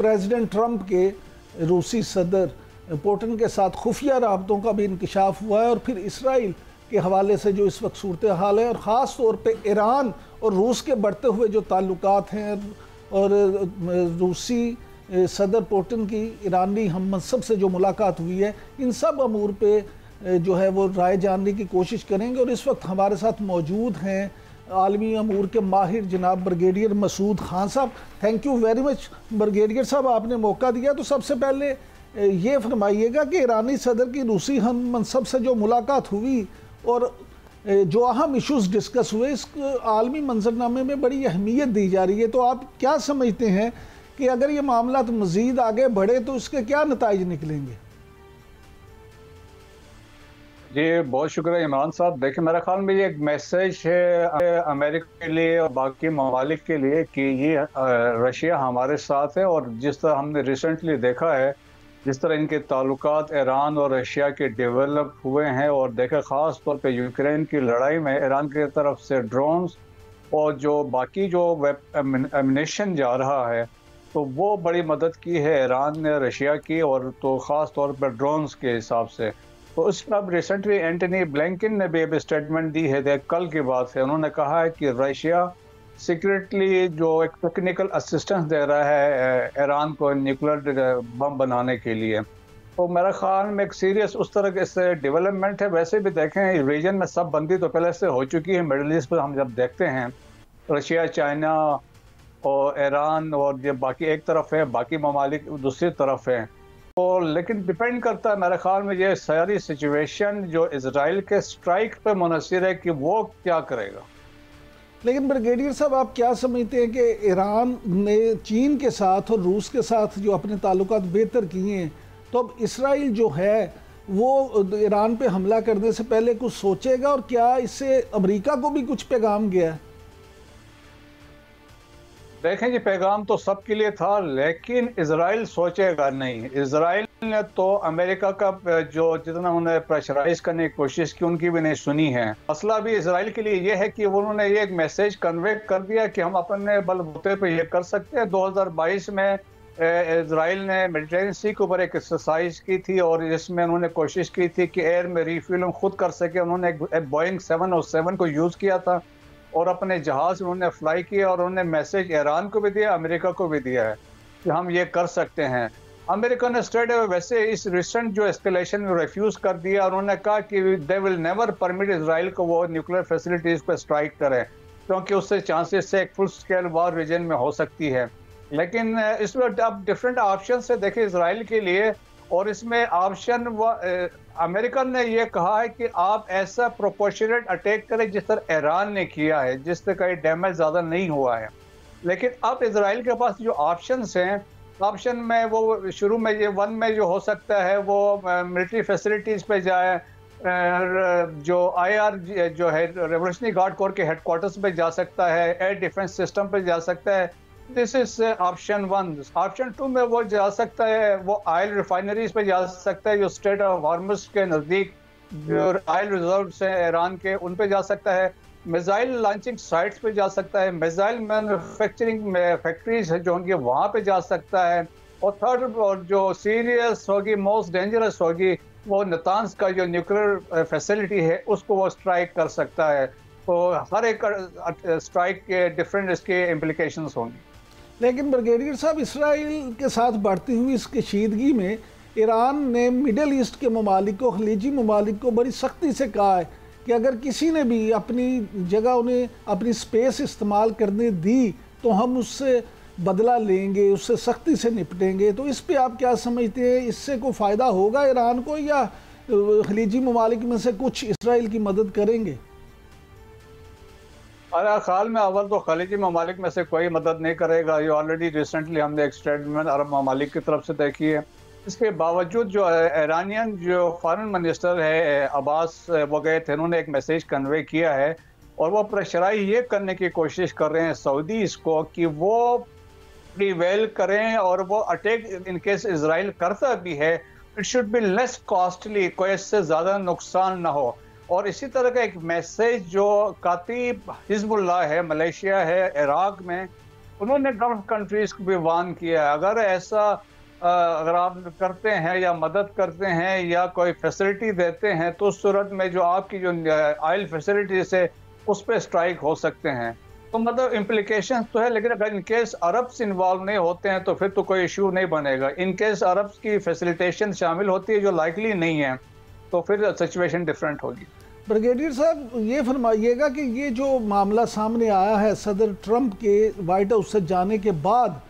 President Trump के रूसी सदर पुतिन के साथ खुफिया राबतों का भी इंकशाफ हुआ है, और फिर इसराइल के हवाले से जो इस वक्त सूरत हाल है, और ख़ास तौर पे ईरान और रूस के बढ़ते हुए जो ताल्लुकात हैं, और रूसी सदर पुतिन की ईरानी हम मनसब से जो मुलाकात हुई है, इन सब अमूर पे जो है वो राय जानने की कोशिश करेंगे। और इस वक्त हमारे साथ मौजूद हैं आलमी अमूर के माहिर जनाब ब्रिगेडियर मसूद खान साहब। Thank you very much brigadier साहब, आपने मौका दिया। तो सबसे पहले ये फरमाइएगा कि ईरानी सदर की रूसी हम मनसब से जो मुलाकात हुई और जो अहम इश्यूज डिस्कस हुए, इस आलमी मंजरनामे में बड़ी अहमियत दी जा रही है। तो आप क्या समझते हैं कि अगर ये मामला तो मज़ीद आगे बढ़े तो इसके क्या नताइज निकलेंगे? जी बहुत शुक्रिया इमरान साहब। देखिए मेरे ख्याल में ये एक मैसेज है अमेरिका के लिए और बाकी ममालिक के लिए कि ये रशिया हमारे साथ है, और जिस तरह हमने रिसेंटली देखा है जिस तरह इनके ताल्लुकात ईरान और रशिया के डेवलप हुए हैं, और देखे ख़ास तौर पे यूक्रेन की लड़ाई में ईरान की तरफ से ड्रोन्स और जो बाकी जो एमिनेशन जा रहा है, तो वो बड़ी मदद की है ईरान ने रशिया की, और तो ख़ास तौर पर ड्रोन्स के हिसाब से। तो उसमें अब रिसेंटली एंटनी ब्लिंकन ने भी अब स्टेटमेंट दी है, कल की बात है। उन्होंने कहा है कि रशिया सीक्रेटली जो एक टेक्निकल असिस्टेंस दे रहा है ईरान को न्यूक्लियर बम बनाने के लिए। तो मेरा ख्याल में एक सीरियस उस तरह के से डेवलपमेंट है। वैसे भी देखें रीजन में सब बंदी तो पहले से हो चुकी है। मिडल ईस्ट पर हम जब देखते हैं रशिया, चाइना और ईरान और ये बाकी एक तरफ है, बाकी ममालिक दूसरी तरफ है। तो लेकिन डिपेंड करता है मेरे ख्याल में ये सारी सिचुएशन जो इजराइल के स्ट्राइक पे मुनहसर है कि वो क्या करेगा। लेकिन ब्रिगेडियर साहब, आप क्या समझते हैं कि ईरान ने चीन के साथ और रूस के साथ जो अपने ताल्लुकात बेहतर किए हैं, तो अब इसराइल जो है वो ईरान पे हमला करने से पहले कुछ सोचेगा, और क्या इससे अमेरिका को भी कुछ पैगाम गया है? देखें जी, पैगाम तो सबके लिए था, लेकिन इजराइल सोचेगा नहीं। इजराइल ने तो अमेरिका का जो जितना उन्होंने प्रेशराइज करने की कोशिश की उनकी भी नहीं सुनी है। मसला भी इजराइल के लिए ये है कि उन्होंने ये एक मैसेज कन्वे कर दिया कि हम अपने बलबूते पे ये कर सकते हैं। 2022 में इजराइल ने मेडिटेरेनियन सी के ऊपर एक एक्सरसाइज की थी, और इसमें उन्होंने कोशिश की थी कि एयर में रिफ्यूल खुद कर सके। उन्होंने एक बोइंग 707 को यूज़ किया था और अपने जहाज उन्होंने फ्लाई किया, और उन्होंने मैसेज ईरान को भी दिया, अमेरिका को भी दिया है कि हम ये कर सकते हैं। अमेरिका ने स्ट्रेट वैसे इस रिसेंट जो एस्केलेशन में रिफ्यूज़ कर दिया। उन्होंने कहा कि they will never permit Israel को वो न्यूक्लियर फैसिलिटीज़ पर स्ट्राइक करें, क्योंकि उससे चांसेस से एक फुल स्केल वार रीजन में हो सकती है। लेकिन इसमें अब डिफरेंट ऑप्शन है देखें इजराइल के लिए, और इसमें ऑप्शन अमेरिका ने यह कहा है कि आप ऐसा प्रोपोर्शनेट अटैक करें जिस तरह ईरान ने किया है, जिस तरह का डैमेज ज़्यादा नहीं हुआ है। लेकिन अब इजराइल के पास जो ऑप्शंस हैं, ऑप्शन में वो शुरू में ये वन में जो हो सकता है वो मिलिट्री फैसिलिटीज़ पे जाए, जो IR जो है रेवोल्यूशनरी गार्ड कोर के हेडक्वार्टर्स पे जा सकता है, एयर डिफेंस सिस्टम पे जा सकता है। This is option 1। ऑप्शन 2 में वो जा सकता है, वो ऑयल रिफाइनरीज पे जा सकता है जो स्ट्रेट ऑफ हॉर्मुज के नज़दीक जो ऑयल रिजर्व्स हैं ईरान के, उन पे जा सकता है। मिसाइल लॉन्चिंग साइट्स पे जा सकता है, मिसाइल मैन्युफैक्चरिंग फैक्ट्रीज है जो उनकी वहाँ पे जा सकता है। और थर्ड और जो सीरियस होगी, मोस्ट डेंजरस होगी, वो नातान्स का जो न्यूक्लियर फैसिलिटी है उसको वो स्ट्राइक कर सकता है। तो हर एक स्ट्राइक के डिफरेंट इसके इम्प्लीकेशंस होंगी। लेकिन ब्रिगेडियर साहब, इसराइल के साथ बढ़ती हुई इस कशीदगी में ईरान ने मिडल ईस्ट के ममालिक को, खलीजी ममालिक को बड़ी सख्ती से कहा है कि अगर किसी ने भी अपनी जगह उन्हें अपनी स्पेस इस्तेमाल करने दी तो हम उससे बदला लेंगे, उससे सख्ती से निपटेंगे। तो इस पे आप क्या समझते हैं, इससे कोई फ़ायदा होगा ईरान को, या खलीजी ममालिक में से कुछ इसराइल की मदद करेंगे? मेरे ख्याल में अव्वल तो खलीजी ममालिक में से कोई मदद नहीं करेगा। ये ऑलरेडी रिसेंटली हमने एक स्टेटमेंट अरब ममालिक की तरफ से देखी है। इसके बावजूद जो ईरानियन जो फॉरेन मिनिस्टर है अब्बास, वो गए थे, उन्होंने एक मैसेज कन्वे किया है, और वो प्रेशराइज ये करने की कोशिश कर रहे हैं सऊदीज़ को कि वो प्रिवेल करें, और वो अटैक इन केस इजराइल करता भी है it should be less costly, कोई इससे ज़्यादा नुकसान ना हो। और इसी तरह का एक मैसेज जो कातिब हिजबुल्लाह है, मलेशिया है, इराक में, उन्होंने गल्फ कंट्रीज को भी वार्न किया है, अगर ऐसा अगर आप करते हैं या मदद करते हैं या कोई फैसिलिटी देते हैं तो उस सूरत में जो आपकी जो ऑयल फैसिलिटीज है उस पर स्ट्राइक हो सकते हैं। तो मतलब इम्प्लीकेशन तो है, लेकिन अगर इनकेस अरब्स इन्वॉल्व नहीं होते हैं तो फिर तो कोई इशू नहीं बनेगा। इनकेस अरब्स की फैसिलिटेशन शामिल होती है, जो लाइकली नहीं है, तो फिर सिचुएशन डिफरेंट होगी। ब्रिगेडियर साहब, ये फरमाइएगा कि ये जो मामला सामने आया है सदर ट्रंप के वाइट हाउस से जाने के बाद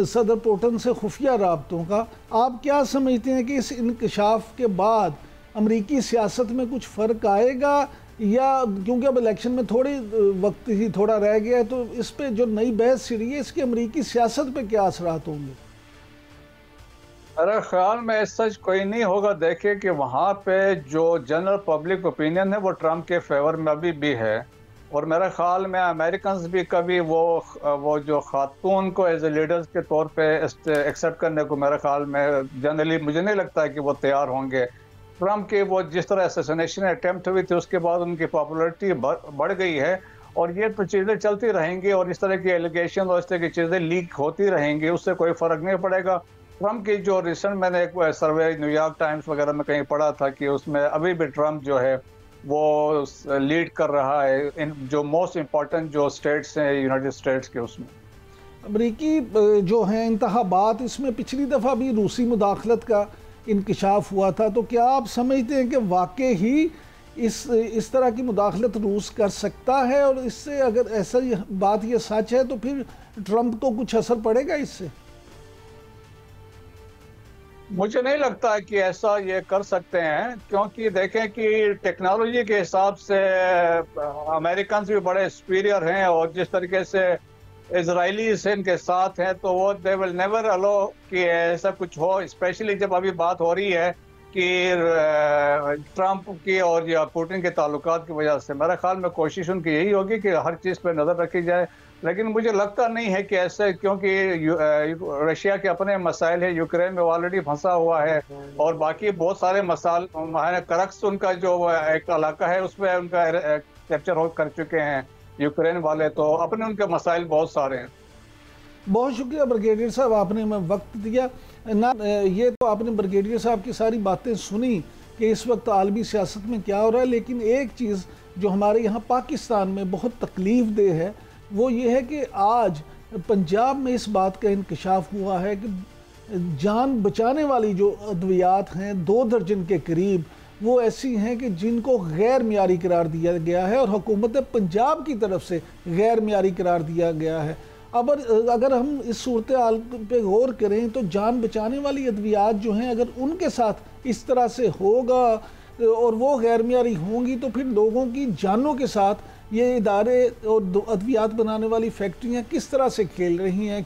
सदर पुतिन से खुफिया राब्तों का, आप क्या समझते हैं कि इस इंकशाफ के बाद अमरीकी सियासत में कुछ फ़र्क आएगा, या क्योंकि अब इलेक्शन में थोड़ी वक्त ही थोड़ा रह गया है, तो इस पे जो नई बहस छिड़ी है इसके अमरीकी सियासत पे क्या असरात होंगे? मेरे ख्याल में सच कोई नहीं होगा। देखिए कि वहाँ पे जो जनरल पब्लिक ओपिनियन है वो ट्रम्प के फेवर में अभी भी है, और मेरे ख्याल में अमेरिकन्स भी कभी वो जो खातून को एज ए लीडर्स के तौर पे एक्सेप्ट करने को मेरे ख्याल में जनरली मुझे नहीं लगता है कि वो तैयार होंगे। ट्रम्प के वो जिस तरह असैसिनेशन अटेम्प्ट हुई थी उसके बाद उनकी पॉपुलैरिटी बढ़ गई है, और ये तो चीज़ें चलती रहेंगी और इस तरह की एलिगेशन और इस तरह की चीज़ें लीक होती रहेंगी, उससे कोई फ़र्क नहीं पड़ेगा। ट्रम्प की जो रिसेंट मैंने एक सर्वे न्यूयॉर्क टाइम्स वगैरह में कहीं पढ़ा था कि उसमें अभी भी ट्रम्प जो है वो लीड कर रहा है इन जो मोस्ट इम्पॉर्टेंट जो स्टेट्स हैं यूनाइटेड स्टेट्स के उसमें। अमरीकी जो हैं इंतखाबात, इसमें पिछली दफ़ा भी रूसी मुदाखलत का इंकशाफ हुआ था, तो क्या आप समझते हैं कि वाकई ही इस तरह की मुदाखलत रूस कर सकता है, और इससे अगर ऐसा बात ये सच है तो फिर ट्रंप को कुछ असर पड़ेगा इससे? मुझे नहीं लगता है कि ऐसा ये कर सकते हैं, क्योंकि देखें कि टेक्नोलॉजी के हिसाब से अमेरिकन भी बड़े सुपीरियर हैं, और जिस तरीके से इजरायलीज इनके साथ हैं तो वो दे विल नेवर अलो कि ऐसा कुछ हो, स्पेशली जब अभी बात हो रही है कि ट्रंप की और या पुतिन के ताल्लुकात की वजह से। मेरे ख्याल में कोशिश उनकी यही होगी कि हर चीज़ पर नज़र रखी जाए, लेकिन मुझे लगता नहीं है कि ऐसे, क्योंकि रशिया के अपने मसाइल है, यूक्रेन में ऑलरेडी फंसा हुआ है, और बाकी बहुत सारे मसाइल, करक्स उनका जो एक इलाका है उसमें उनका कैप्चर कर चुके हैं यूक्रेन वाले, तो अपने उनके मसाइल बहुत सारे हैं। बहुत शुक्रिया ब्रिगेडियर साहब, आपने हमें वक्त दिया ना। ये तो आपने ब्रिगेडियर साहब की सारी बातें सुनी कि इस वक्त आलमी सियासत में क्या हो रहा है, लेकिन एक चीज़ जो हमारे यहाँ पाकिस्तान में बहुत तकलीफ दे है वो ये है कि आज पंजाब में इस बात का इंकशाफ हुआ है कि जान बचाने वाली जो अद्वियात हैं 2 दर्जन के करीब, वो ऐसी हैं कि जिनको गैर मियारी करार दिया गया है और हुकूमत पंजाब की तरफ से गैर मियारी करार दिया गया है। अब अगर हम इस सूरत हाल पे गौर करें तो जान बचाने वाली अद्वियात जो हैं, अगर उनके साथ इस तरह से होगा और वो गैर मियारी होंगी तो फिर लोगों की जानों के साथ ये इदारे और अद्वियात बनाने वाली फैक्ट्रियाँ किस तरह से खेल रही हैं।